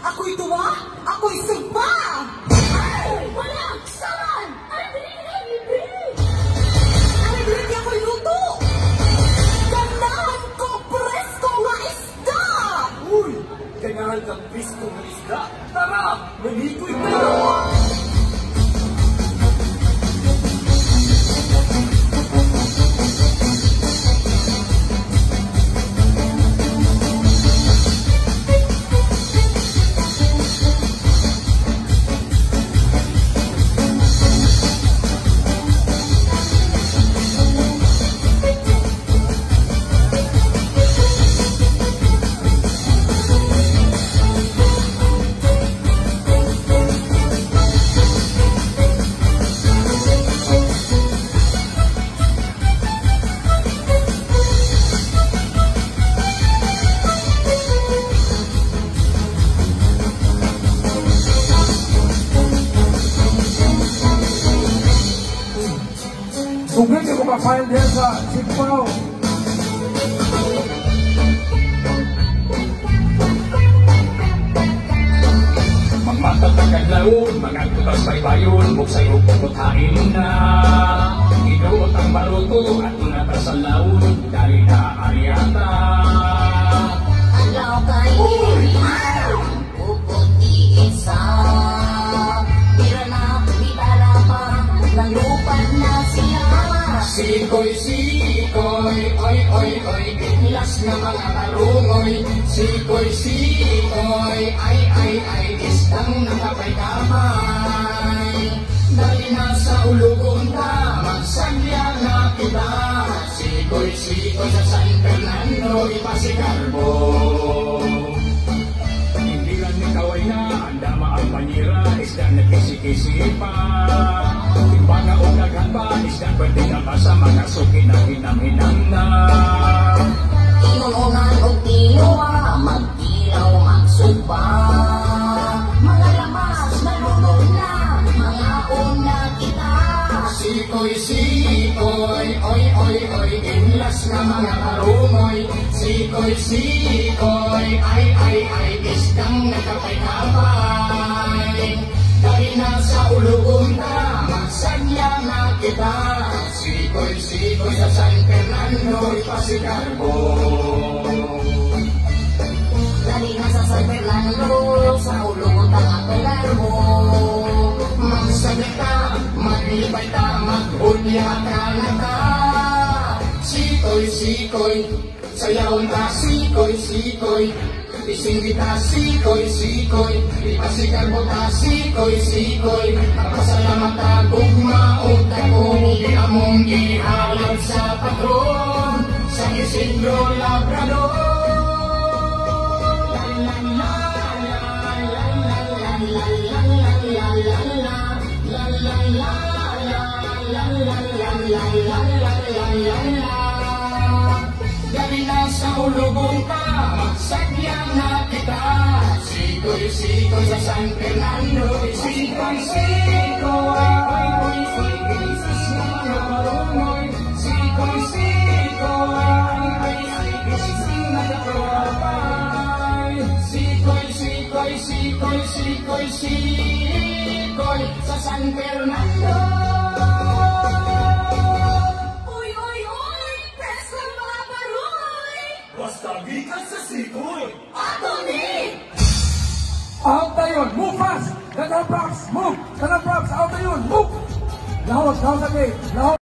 Ako'y tuwa, ako'y sumpa! Ay! Wala! Saman! Ang libre! Ang libre ako'y luto! Ganahan ko presko nga isda! Uy! Ganahan kang presko nga isda! Tara! Manikoy tayo! Sugod ko mapile diyan sa Sigpao. Magmatatagad laon, magagputas may bayon, buksay o puputahin na. Inuot ang baruto at unata sa laon, dali na ariata. Alaw kayo! Puputiin sa bitara pa, lalupad na siya. Sikoy, sikoy, oy, oy, oy, bitlas na mga karungoy. Sikoy, sikoy, ay, isdang nakapay-kamay. Dali na sa ulugon ka, magsagya na kita. Sikoy, sikoy sa San Fernando, ipasikarbo. Hindi lang ikaw ay na, ang dama ang panira, isda nagkisi-kisi pa. Timba na o naghanba, isda pwede na pa sa mga suki na hinam-hinam na. Tinulungan o tinuwa, magkilaw, magsugba. Mga lamas, nalulog na, mga una kita. Sikoy, sikoy, oy, oy, oy, inlas na mga karungoy. Sikoy, sikoy, ay, isdang nakapay-kapay. Dahil na sa ulugon ka, magsagya na kita. Sikoy, sikoy sa San Fernando, ipasikarbo. Dali na sa San Fernando, sa ulugon ang apelar mo. Magsagay ka, maglibay ka, mag-unya ka na ka. Sikoy, sikoy, sayaw na sikoy, sikoy. Ising kita sikoy, sikoy, ipasikarbo ta sikoy, sikoy. Napasalamat ka kung maot akong among ihalad sa patron, sa Isidro Labrador. Dali na sa ulugon ka, magsagya na kita. Sikoy, sikoy sa San Fernando, sikoy, sikoy, oy, sikoy, sa mga marungoy. Sikoy, sikoy, isang nagkakapay. Sikoy, sikoy, sikoy, sikoy, sikoy sa San Fernando. Basta gikan sa sikoy! Ato ni! Out tayo, move fast! Taga props, move! Taga props, out tayo, move! Lahos, lahos again, lahos!